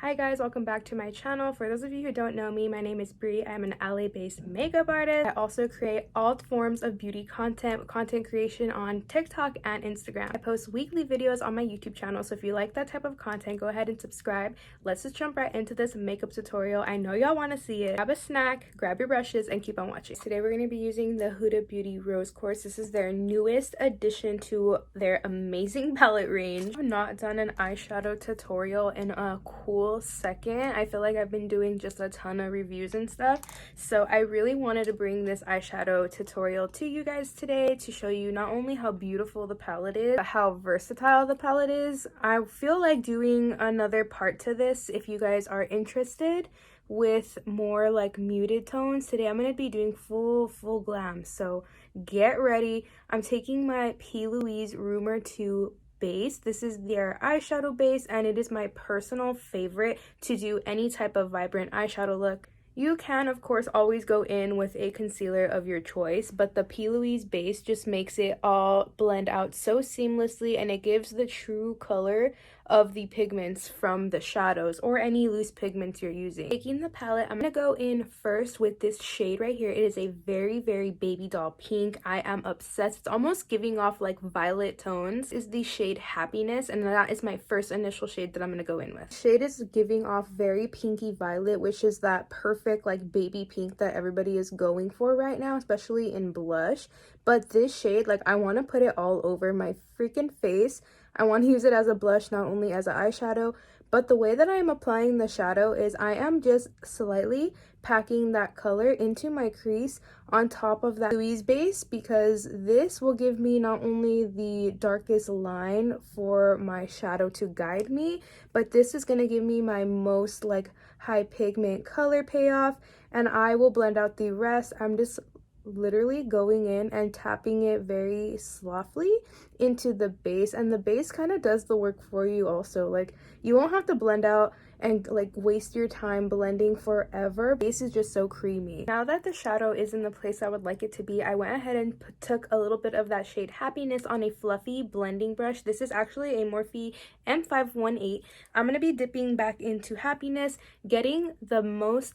Hi guys, welcome back to my channel. For those of you who don't know me, my name is Bree. I'm an LA-based makeup artist. I also create all forms of beauty content creation on TikTok and Instagram. I post weekly videos on my YouTube channel, so if you like that type of content, go ahead and subscribe. Let's just jump right into this makeup tutorial. I know y'all want to see it. Grab a snack, grab your brushes, and keep on watching. Today we're going to be using the Huda Beauty Rose Quartz. This is their newest addition to their amazing palette range. I've not done an eyeshadow tutorial in a cool second. I feel like I've been doing just a ton of reviews and stuff, so I really wanted to bring this eyeshadow tutorial to you guys today to show you not only how beautiful the palette is, but how versatile the palette is. I feel like doing another part to this if you guys are interested with more like muted tones. Today I'm going to be doing full glam, so get ready. I'm taking my P. Louise Rumor 2 base. This is their eyeshadow base, and it is my personal favorite to do any type of vibrant eyeshadow look. You can, of course, always go in with a concealer of your choice, but the P. Louise base just makes it all blend out so seamlessly, and it gives the true color of the pigments from the shadows or any loose pigments you're using. Taking the palette, I'm gonna go in first with this shade right here. It is a very baby doll pink. I am obsessed. It's almost giving off like violet tones. This is the shade Happiness, and that is my first initial shade that I'm gonna go in with. Shade is giving off very pinky violet, which is that perfect like baby pink that everybody is going for right now, especially in blush. But this shade, like, I want to put it all over my freaking face. I want to use it as a blush, not only as an eyeshadow, but the way that I am applying the shadow is I am just slightly packing that color into my crease on top of that Louise base, because this will give me not only the darkest line for my shadow to guide me, but this is going to give me my most like high pigment color payoff, and I will blend out the rest. I'm just literally going in and tapping it very softly into the base, and the base kind of does the work for you also. Like, you won't have to blend out and like waste your time blending forever. Base is just so creamy. Now that the shadow is in the place I would like it to be, I went ahead and took a little bit of that shade Happiness on a fluffy blending brush. This is actually a Morphe M518. I'm going to be dipping back into Happiness, getting the most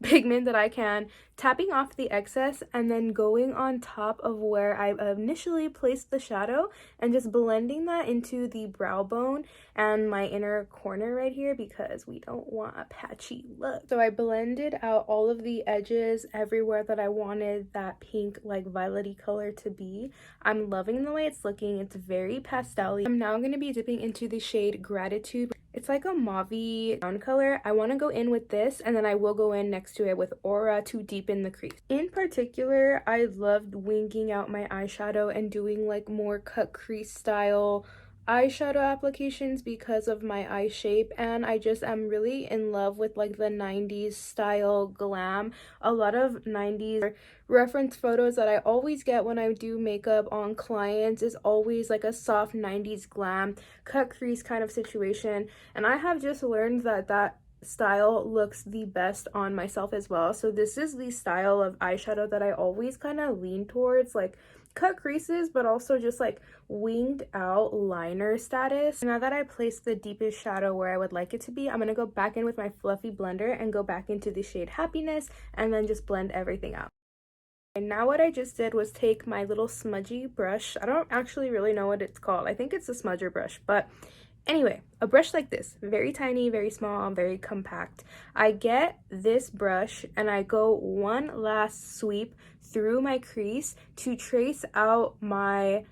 pigment that I can, tapping off the excess, and then going on top of where I initially placed the shadow and just blending that into the brow bone and my inner corner right here, because we don't want a patchy look. So I blended out all of the edges everywhere that I wanted that pink like violety color to be. I'm loving the way it's looking. It's very pastel-y. I'm now going to be dipping into the shade Gratitude. It's like a mauve brown color. I want to go in with this, and then I will go in next to it with Aura to deepen the crease. In particular, I loved winging out my eyeshadow and doing like more cut crease style eyeshadow applications because of my eye shape, and I just am really in love with like the 90s style glam. A lot of 90s reference photos that I always get when I do makeup on clients is always like a soft 90s glam cut crease kind of situation, and I have just learned that that style looks the best on myself as well. So this is the style of eyeshadow that I always kind of lean towards, like cut creases but also just like winged out liner status. Now that I placed the deepest shadow where I would like it to be, I'm going to go back in with my fluffy blender and go back into the shade Happiness and then just blend everything out. And now what I just did was take my little smudgy brush. I don't actually really know what it's called. I think it's a smudger brush, but anyway, a brush like this, very tiny, very small, very compact. I get this brush and I go one last sweep through my crease to trace out my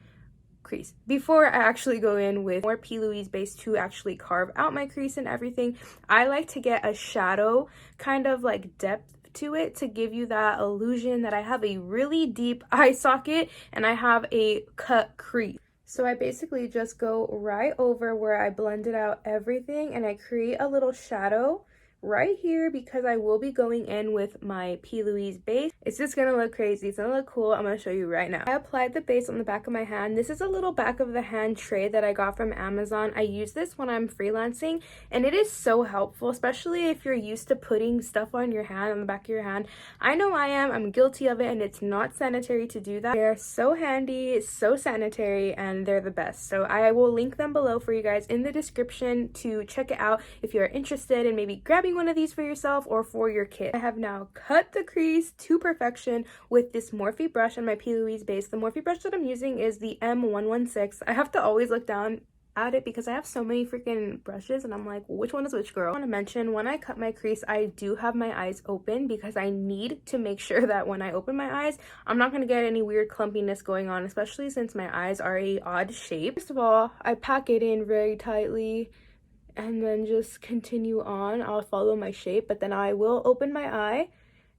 crease before I actually go in with more P. Louise base to actually carve out my crease and everything. I like to get a shadow kind of like depth to it to give you that illusion that I have a really deep eye socket and I have a cut crease. So I basically just go right over where I blended out everything and I create a little shadow right here because I will be going in with my P. Louise base. It's just gonna look crazy. It's gonna look cool. I'm gonna show you right now. I applied the base on the back of my hand. This is a little back of the hand tray that I got from Amazon. I use this when I'm freelancing and it is so helpful, especially if you're used to putting stuff on your hand, on the back of your hand. I know I am. I'm guilty of it and it's not sanitary to do that. They're so handy, so sanitary, and they're the best. So I will link them below for you guys in the description to check it out if you're interested in maybe grabbing one of these for yourself or for your kid. I have now cut the crease to perfection with this Morphe brush and my P. Louise base. The Morphe brush that I'm using is the M116. I have to always look down at it because I have so many freaking brushes and I'm like, which one is which, girl? I want to mention, when I cut my crease, I do have my eyes open because I need to make sure that when I open my eyes, I'm not going to get any weird clumpiness going on, especially since my eyes are a odd shape. First of all, I pack it in very tightly and then just continue on. I'll follow my shape, but then I will open my eye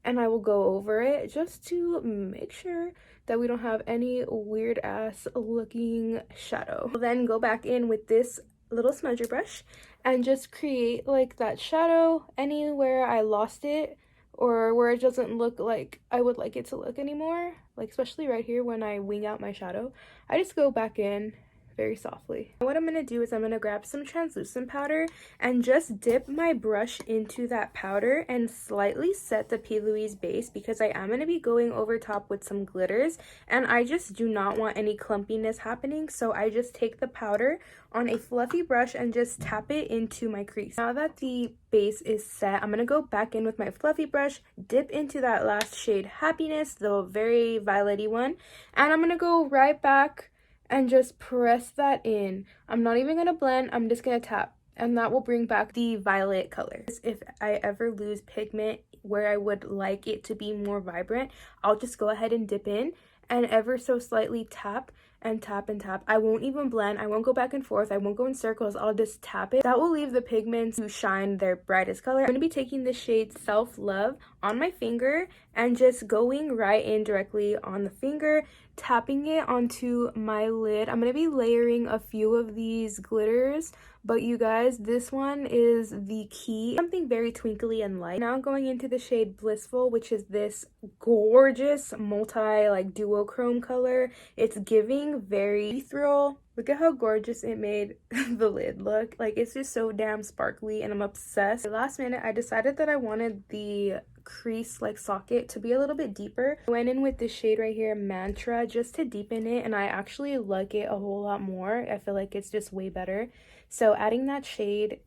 and I will go over it just to make sure that we don't have any weird ass looking shadow. I'll then go back in with this little smudger brush and just create like that shadow anywhere I lost it or where it doesn't look like I would like it to look anymore, like especially right here when I wing out my shadow. I just go back in very softly. What I'm going to do is I'm going to grab some translucent powder and just dip my brush into that powder and slightly set the P. Louise base because I am going to be going over top with some glitters and I just do not want any clumpiness happening. So I just take the powder on a fluffy brush and just tap it into my crease. Now that the base is set, I'm going to go back in with my fluffy brush, dip into that last shade Happiness, the very violet-y one, and I'm going to go right back and just press that in. I'm not even gonna blend, I'm just gonna tap, and that will bring back the violet color. If I ever lose pigment where I would like it to be more vibrant, I'll just go ahead and dip in and ever so slightly tap and tap and tap. I won't even blend, I won't go back and forth, I won't go in circles, I'll just tap it. That will leave the pigments to shine their brightest color. I'm going to be taking the shade Self Love on my finger and just going right in directly on the finger, tapping it onto my lid. I'm going to be layering a few of these glitters, but you guys, this one is the key. Something very twinkly and light. Now going into the shade Blissful, which is this gorgeous multi like duochrome color. It's giving very ethereal. Look at how gorgeous it made the lid look. Like, it's just so damn sparkly and I'm obsessed. Last minute, I decided that I wanted the crease like socket to be a little bit deeper. I went in with this shade right here, Mantra, just to deepen it, and I actually like it a whole lot more. I feel like it's just way better. So adding that shade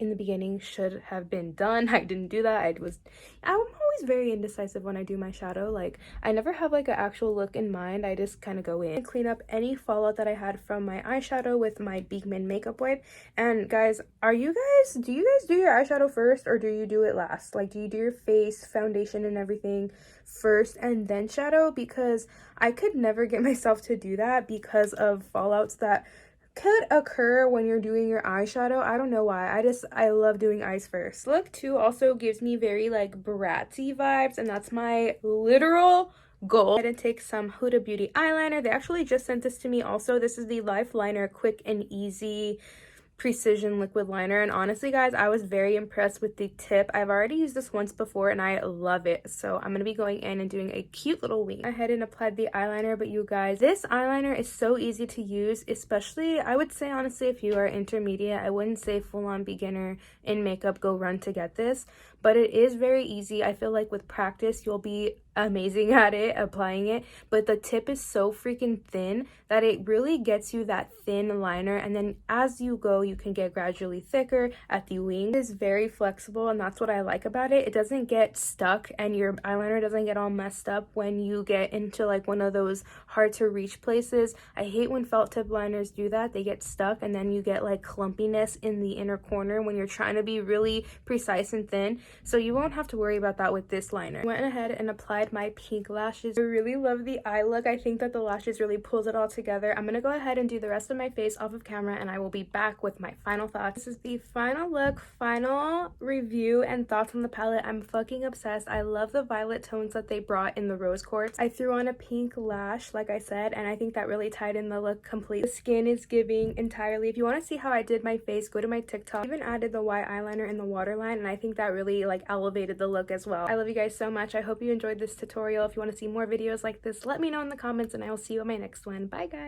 in the beginning should have been done. I didn't do that. I'm always very indecisive when I do my shadow. Like, I never have like an actual look in mind. I just kind of go in and clean up any fallout that I had from my eyeshadow with my Beekman makeup wipe. And guys, do you guys do your eyeshadow first or do you do it last? Like, do you do your face, foundation and everything first and then shadow? Because I could never get myself to do that because of fallouts that could occur when you're doing your eyeshadow. I don't know why. I love doing eyes first. Look 2 also gives me very like bratzy vibes, and that's my literal goal. I'm gonna take some Huda Beauty eyeliner. They actually just sent this to me also. This is the Life Liner Quick and Easy Precision Liquid Liner, and honestly guys, I was very impressed with the tip. I've already used this once before and I love it, so I'm gonna be going in and doing a cute little wing. I had and applied the eyeliner, but you guys, this eyeliner is so easy to use, especially I would say honestly if you are intermediate. I wouldn't say full-on beginner in makeup go run to get this, but it is very easy. I feel like with practice you'll be amazing at it, applying it, but the tip is so freaking thin that it really gets you that thin liner, and then as you go you can get gradually thicker at the wing. It is very flexible and that's what I like about it. It doesn't get stuck and your eyeliner doesn't get all messed up when you get into like one of those hard to reach places. I hate when felt tip liners do that. They get stuck and then you get like clumpiness in the inner corner when you're trying to be really precise and thin, so you won't have to worry about that with this liner. I went ahead and applied add my pink lashes. I really love the eye look. I think that the lashes really pulls it all together. I'm gonna go ahead and do the rest of my face off of camera, and I will be back with my final thoughts. This is the final look, final review, and thoughts on the palette. I'm fucking obsessed. I love the violet tones that they brought in the rose quartz. I threw on a pink lash, like I said, and I think that really tied in the look completely. The skin is giving entirely. If you want to see how I did my face, go to my TikTok. I even added the white eyeliner in the waterline, and I think that really like elevated the look as well. I love you guys so much. I hope you enjoyed this tutorial. If you want to see more videos like this, let me know in the comments, and I will see you in my next one. Bye guys.